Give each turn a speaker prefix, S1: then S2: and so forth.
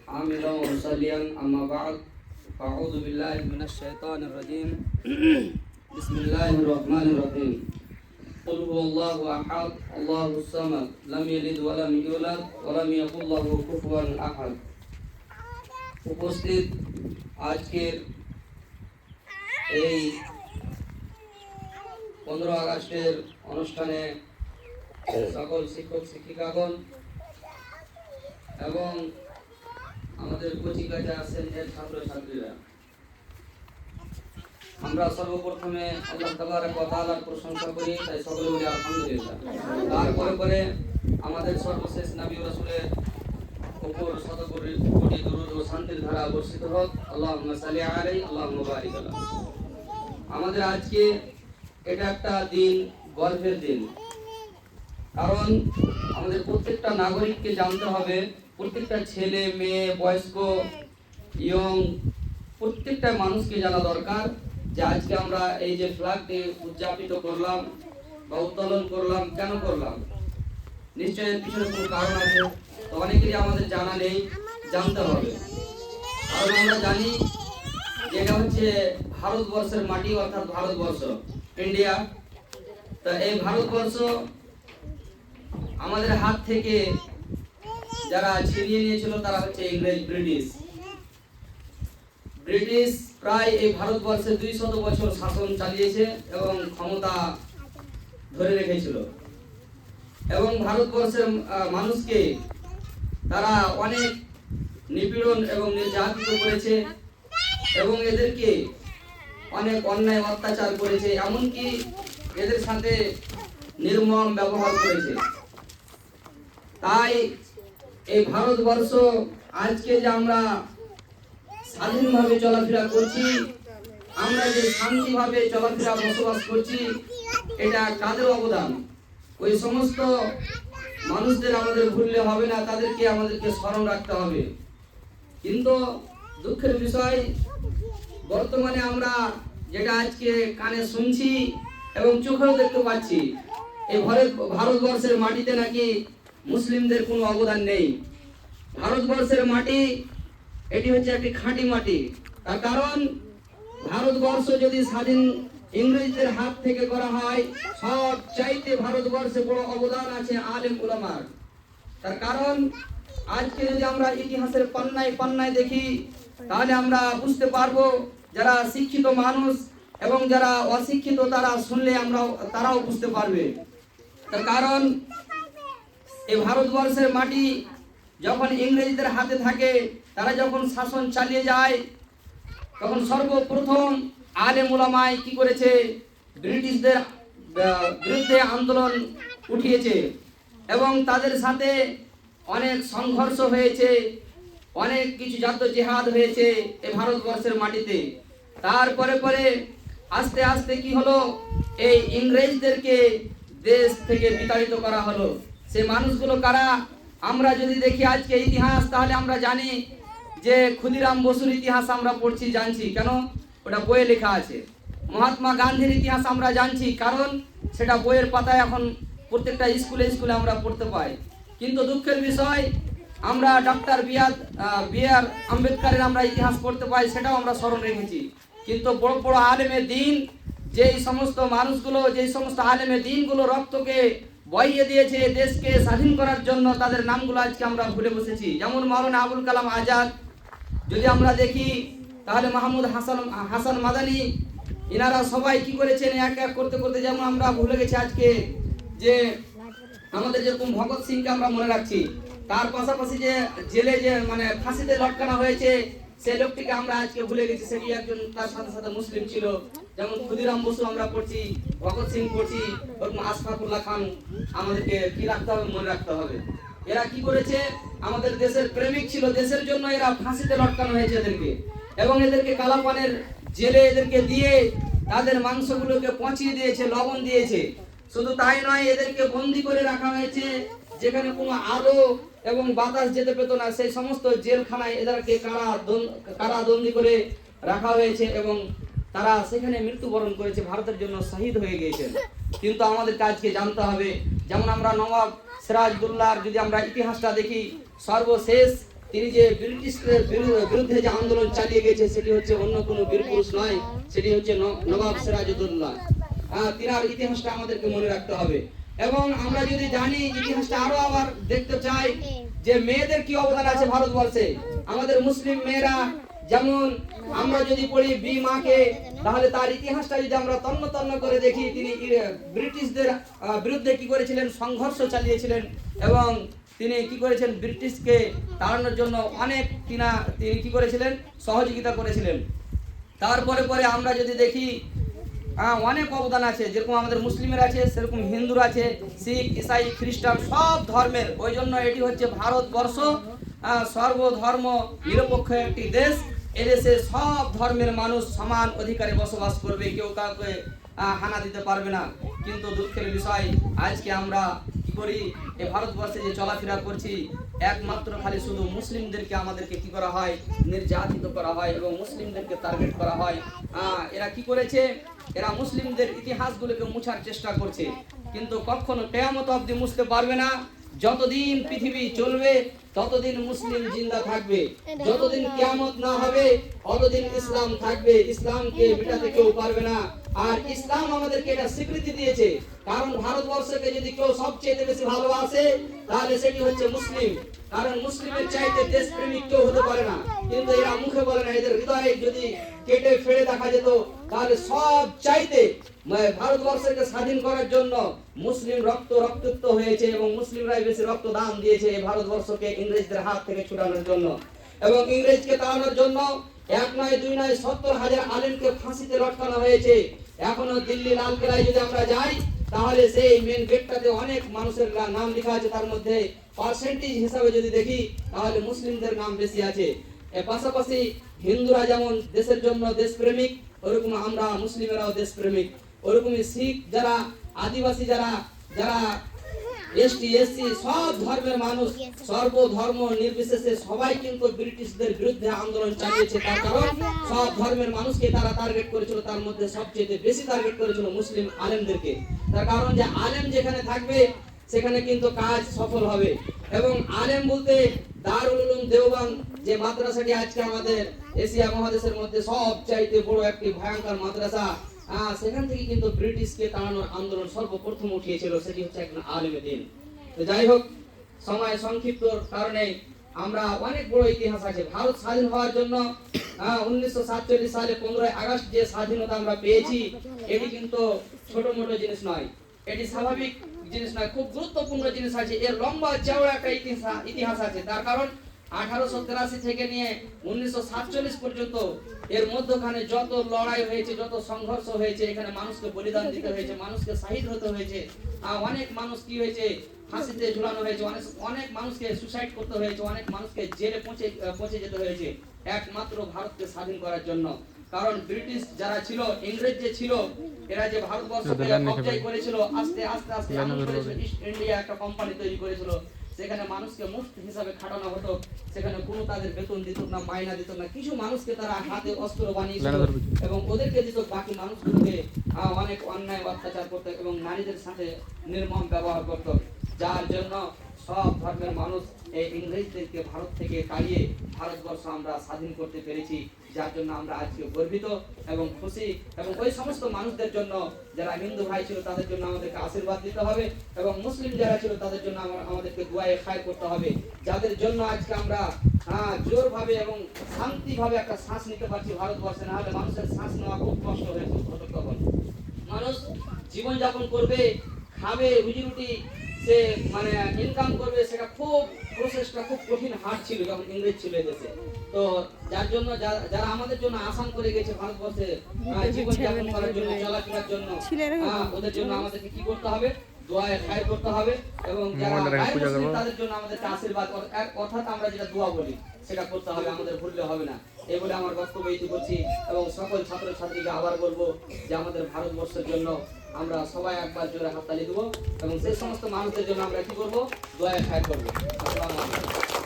S1: حامدا ومصليا أما بعد فأعوذ بالله من الشيطان الرجيم بسم الله الرحمن الرحيم قل هو الله أحد الله الصمد لم يلد ولم يولد ولم يكن له كفوا أحد। উপস্থিত আজকের এই 15 আগস্টের অনুষ্ঠানে সকল শিক্ষক শিক্ষিকাগণ এবং আমাদের কোচিং ক্লাসে আসেন এর ছাত্রছাত্রীরা, আমরা সর্বপ্রথমে আল্লাহ তাবারক ওয়া তাআলার প্রশংসা করি, তাই সকলে বলি আলহামদুলিল্লাহ। তারপরে আমাদের সর্বশেষ নবী ও রাসূলের উপর শত কোটি দরুদ ও শান্তির ধারা বর্ষিত হোক। আল্লাহুম্মা সাল্লি আলাইহি আল্লাহুম্মা বারিক আলাইহি। আমাদের আজকে এটা একটা দিন, গর্বের দিন, কারণ আমাদের প্রত্যেকটা নাগরিককে জানতে হবে, প্রত্যেকটা ছেলে মেয়ে বয়স্ক ইয়ং প্রত্যেকটা মানুষকে জানা দরকার যে আজকে আমরা এই যে ফ্ল্যাগটি উদযাপিত করলাম বা উত্তোলন করলাম, কেন করলাম? নিশ্চয়ই পিছনে কোনো কারণ আছে, তো অনেকেরই আমাদের জানা নেই, জানতে হবে। কারণ আমরা জানি যে এটা হচ্ছে ভারতবর্ষের মাটি, অর্থাৎ ভারতবর্ষ, ইন্ডিয়া। তো এই ভারতবর্ষ আমাদের হাত থেকে যারা ছিনিয়ে নিয়েছিল তারা হচ্ছে ইংরেজ, ব্রিটিশ প্রায় এই ভারতবর্ষে 200 বছর শাসন চালিয়েছে এবং ক্ষমতা ধরে রেখেছিল, এবং ভারতবর্ষের মানুষকে তারা অনেক নিপীড়ন এবং নির্যাতিত করেছে এবং এদেরকে অনেক অন্যায় অত্যাচার করেছে, এমনকি এদের সাথে নির্মম ব্যবহার করেছে। তাই এই ভারতবর্ষ আজকে যে আমরা স্বাধীনভাবে চলাফেরা করছি, আমরা যে শান্তিভাবে চলাফেরা বসবাস করছি, এটা কাদের অবদান? ওই সমস্ত মানুষদের আমাদের ভুললে হবে না, তাদেরকে আমাদেরকে স্মরণ রাখতে হবে। কিন্তু দুঃখের বিষয়, বর্তমানে আমরা যেটা আজকে কানে শুনছি এবং চোখেও দেখতে পাচ্ছি, এই ভারতবর্ষের মাটিতে নাকি মুসলিমদের কোনো অবদান নেই। ভারতবর্ষের মাটি এটি হচ্ছে একটি খাঁটি মাটি, তার কারণ ভারতবর্ষ যদি স্বাধীন ইংরেজদের হাত থেকে করা হয়, সব চাইতে ভারতবর্ষে বড় অবদান আছে আলেম উলামার। তার কারণ আজকে যদি আমরা ইতিহাসের পান্নায় পান্নায় দেখি, তাহলে আমরা বুঝতে পারবো যারা শিক্ষিত মানুষ এবং যারা অশিক্ষিত তারা শুনলে তারাও বুঝতে পারবে। তার কারণ এই ভারতবর্ষের মাটি যখন ইংরেজদের হাতে থাকে, তারা যখন শাসন চালিয়ে যায়, তখন সর্বপ্রথম আলেম উলামায় কি করেছে? ব্রিটিশদের বিরুদ্ধে আন্দোলন উঠিয়েছে এবং তাদের সাথে অনেক সংঘর্ষ হয়েছে, অনেক কিছু জাদ্দোজেহাদ হয়েছে এই ভারতবর্ষের মাটিতে। তারপরে আস্তে আস্তে কি হলো? এই ইংরেজদেরকে দেশ থেকে বিতাড়িত করা হলো। সেই মানুষগুলো কারা? আমরা যদি দেখি আজকে ইতিহাস, তাহলে আমরা জানি যে ক্ষুদিরাম বসুর ইতিহাস আমরা পড়ছি, জানছি, কেন? ওটা বইয়ে লেখা আছে। মহাত্মা গান্ধীর ইতিহাস আমরা জানছি, কারণ সেটা বইয়ের পাতায় এখন প্রত্যেকটা স্কুলে স্কুলে আমরা পড়তে পাই। কিন্তু দুঃখের বিষয়, আমরা ডক্টর বি.আর. আম্বেদকরের আমরা ইতিহাস পড়তে পাই, সেটাও আমরা স্মরণ রেখেছি। কিন্তু বড় বড় আলেমের দিন, যেই সমস্ত মানুষগুলো, যেই সমস্ত আলেমের দিনগুলো রক্তকে বইয়ে দিয়েছে দেশকে স্বাধীন করার জন্য, তাদের নামগুলো আজকে আমরা ভুলে বসেছি। যেমন মাওলানা আবুল কালাম আজাদ যদি আমরা দেখি, তাহলে মাহমুদ হাসান মাদানী, এনারা সবাই কি করেছেন? এক এক করতে করতে যেমন আমরা ভুলে গেছি আজকে যে আমাদের যেরকম ভগৎ সিংকে আমরা মনে রাখছি, তার পাশাপাশি যে জেলে যে মানে ফাঁসিতে লটকানো হয়েছে, সেই লোকটিকে আমরা আজকে ভুলে গেছি। সেটি একজন তার সাথে সাথে মুসলিম ছিল। যেমন ক্ষুদিরাম বসু আমরা পড়ছি, ভগৎ সিং পড়ছি, আশফাকুল্লাহ খান, আমাদেরকে কি রাখতে হবে? মনে রাখতে হবে। এরা কি করেছে? আমাদের দেশের প্রেমিক ছিল, দেশের জন্য এরা ফাঁসিতে লটকানো হয়েছে এদেরকে, এবং এদেরকে কালাপানের জেলে এদেরকে দিয়ে তাদের মাংসগুলোকে পচিয়ে দিয়েছে, লবণ দিয়েছে। শুধু তাই নয়, এদেরকে বন্দি করে রাখা হয়েছে, যেখানে কোনো আলো এবং বাতাস যেতে পেত না, সেই সমস্ত জেলখানায় এদেরকে কারাবন্দি করে রাখা হয়েছে এবং তারা সেখানে মৃত্যুবরণ করেছে, ভারতের জন্য শহীদ হয়ে গিয়েছেন। কিন্তু আমাদের কাজকে জানতে হবে যেমন আমরা নবাব সিরাজউদ্দৌলার যদি আমরা ইতিহাসটা দেখি, সর্বশেষ তিনি যে ব্রিটিশদের বিরুদ্ধে যে আন্দোলন চালিয়ে গেছে সেটি হচ্ছে অন্য কোনো বীর পুরুষ নয়, সেটি হচ্ছে নবাব সিরাজউদ্দৌলা। তিনার ইতিহাসটা আমাদেরকে মনে রাখতে হবে। এবং আমরা যদি জানি ইতিহাসটা আরো আবার দেখতে চাই যে মেয়েদের কি অবদান আছে ভারতবর্ষে। আমাদের মুসলিম মেয়েরা যেমন আমরা যদি পড়ি বি মাকে, তাহলে তার ইতিহাসটা যদি আমরা তন্ন তন্ন করে দেখি, তিনি ব্রিটিশদের বিরুদ্ধে কি করেছিলেন, সংঘর্ষ চালিয়েছিলেন এবং তিনি কি করেছেন, ব্রিটিশকে তাড়ানোর জন্য অনেক তিনি কি করেছিলেন, সহযোগিতা করেছিলেন। তারপরে পরে আমরা যদি দেখি অনেক অবদান আছে, যেরকম আমাদের মুসলিমের আছে সেরকম হিন্দুর আছে, শিখ, ইসাই, খ্রিস্টান সব ধর্মের। ওই জন্য এটি হচ্ছে ভারতবর্ষ সর্বধর্ম নিরপেক্ষ একটি দেশ। এদেশে সব ধর্মের মানুষ সমান অধিকারে বসবাস করবে, কেউ কাউকে হানা দিতে পারবে না। কিন্তু দুঃখের বিষয় আজকে আমরা কি করি, এই ভারতবর্ষে যে চলাফেরা করছি, একমাত্র খালি শুধু মুসলিমদেরকে আমাদেরকে কি করা হয়, নির্যাতিত করা হয় এবং মুসলিমদেরকে টার্গেট করা হয়। এরা কি করেছে, এরা মুসলিমদের ইতিহাসগুলোকে মুছার চেষ্টা করছে, কিন্তু কখনো কিয়ামত অবধি মুছতে পারবে না। যতদিন পৃথিবী চলবে ততদিন মুসলিম জিন্দা থাকবে, যতদিন কিয়ামত না হবে ততদিন ইসলাম থাকবে। ইসলামকে মেটাতে কেউ পারবে না। আর ইসলাম আমাদেরকে এটা স্বীকৃতি দিয়েছে, কারণ ভারতবর্ষকে যদি কেউ সবচেয়ে বেশি ভালোবাসে তাহলে সেটি হচ্ছে মুসলিম। কারণ মুসলিমের চাইতে দেশপ্রেমিক কেউ হতে পারে না, কিন্তু এরা মুখে বলে না। এদের হৃদয়ে যদি কেটে ফেড়ে দেখা যেত তাহলে সব চাইতে ভারতবর্ষকে স্বাধীন করার জন্য মুসলিম রক্তাক্ত হয়েছে এবং মুসলিমরাই বেশি রক্তদান দিয়েছে এই ভারতবর্ষকে ইংরেজদের হাত থেকে ছুটানোর জন্য। এবং ইংরেজকে তাড়ানোর জন্য 1 নয় 2 নয় 70,000 আলেমকে ফাঁসিতে লটকানো হয়েছে। এখনো দিল্লি লালকেল্লায় যদি আমরা যাই তাহলে সেই মেন গেটটাতে অনেক মানুষের নাম লেখা আছে, তার মধ্যে পার্সেন্টেজ হিসাবে যদি দেখি তাহলে মুসলিমদের নাম বেশি আছে। এর পাশাপাশি হিন্দুরা যেমন দেশের জন্য দেশপ্রেমিক, ওরকম আমরা মুসলিমেরাও দেশপ্রেমিক। ওরকমই শিখ যারা, আদিবাসী যারা এসটি এসসি সব ধর্মের মানুষ, সর্বধর্ম নির্বিশেষে সবাই কিন্তু ব্রিটিশদের বিরুদ্ধে আন্দোলন চালিয়েছে। তার কারণ সব ধর্মের মানুষকে তারা টার্গেট করেছিল, তার মধ্যে সবচেয়ে বেশি টার্গেট করেছিল মুসলিম আলেমদেরকে। তার কারণ যে আলেম যেখানে থাকবে সেখানে কিন্তু কাজ সফল হবে। এবং আলেম বলতে দারুল উলুম দেওবন্দ যে মাদ্রাসাটি আজকে আমাদের এশিয়া মহাদেশের মধ্যে সবচাইতে বড় একটি ভয়ঙ্কর মাদ্রাসা, সেখান থেকে কিন্তু ব্রিটিশকে তাড়ানোর আন্দোলন সর্বপ্রথম উঠিয়েছিল, সেটি হচ্ছে একজন আলেম দ্বীন। তো যাই হোক, সময় সংক্ষিপ্ত কারণে আমরা অনেক বড় ইতিহাস আছে। ভারত স্বাধীন হওয়ার জন্য 1947 সালে 15 আগস্ট যে স্বাধীনতা আমরা পেয়েছি, এটি কিন্তু ছোট মোটো জিনিস নয়, এটি স্বাভাবিক জিনিস নয়, খুব গুরুত্বপূর্ণ জিনিস আছে। এর লম্বা চওড়া একটা ইতিহাস আছে। তার কারণ 1883 থেকে নিয়ে 1947 পর্যন্ত এর মধ্যখানে যত লড়াই হয়েছে, যত সংঘর্ষ হয়েছে, এখানে মানুষকে বলিদান দিতে হয়েছে, মানুষকে শহীদ হতে হয়েছে, অনেক মানুষ কি হয়েছে, ফাঁসিতে ঝুলানো হয়েছে, অনেক মানুষকে সুসাইড করতে হয়েছে, অনেক মানুষকে জেলে পৌঁছে যেতে হয়েছে একমাত্র ভারতকে স্বাধীন করার জন্য। কারণ ব্রিটিশ যারা ছিল, ইংরেজ যে ছিল, এরা যে ভারতবর্ষকে কবজা করেছিল, আস্তে আস্তে ইস্ট ইন্ডিয়া একটা কোম্পানি তৈরি করেছিল, সেখানে মানুষকে মুফত হিসাবে খাটানো হতো, সেখানে কোনো তাদের বেতন দিত না, মাইনা দিত না, কিছু মানুষকে তারা হাতে অস্ত্র বানিয়েছিল এবং ওদেরকে দিত, বাকি মানুষগুলোকে অনেক অন্যায় অত্যাচার করত এবং নারীদের সাথে নির্মম ব্যবহার করত। যার জন্য সব ধর্মের মানুষ এই ইংরেজদেরকে ভারত থেকে তাড়িয়ে ভারতবর্ষ আমরা স্বাধীন করতে পেরেছি, যার জন্য আমরা আজকে গর্বিত এবং খুশি। এবং ওই সমস্ত মানুষদের জন্য যারা হিন্দু ভাই ছিল তাদের জন্য আমাদেরকে আশীর্বাদ দিতে হবে এবং মুসলিম যারা ছিল তাদের জন্য আমাদেরকে দুয়ায়ে খায়ের করতে হবে, যাদের জন্য আজকে আমরা জোরভাবে এবং শান্তিভাবে একটা শ্বাস নিতে পারছি ভারতবর্ষে। না হলে মানুষের শ্বাস নেওয়া খুব কষ্ট হতো তখন। মানুষ জীবনযাপন করবে, খাবে, রুজি রুটি সে ইনকাম করবে, সেটা খুব প্রসেসটা খুব কঠিন হার্ড ছিল যখন ইংরেজ ছিল দেশে। তো যার জন্য যারা আমাদের জন্য আসান করে গেছে ভারতবর্ষে জীবনযাপন করার জন্য, চলাফেরার জন্য, ওদের জন্য আমাদেরকে কি করতে হবে, দোয়ায়ে খায়ের করতে হবে। এবং যারা মুসলিম তাদের জন্য আমাদেরকে আশীর্বাদ, অর্থাৎ আমরা যেটা দোয়া বলি সেটা করতে হবে, আমাদের ভুললে হবে না। এই বলে আমার বক্তব্য ইতি করছি এবং সকল ছাত্রছাত্রীকে আবার বলবো যে আমাদের ভারতবর্ষের জন্য আমরা সবাই একবার জোরে হাততালি দেবো এবং সেই সমস্ত মানুষদের জন্য আমরা কি করবো, দোয়ায়ে খায়ের করবো। আসসালামু আলাইকুম।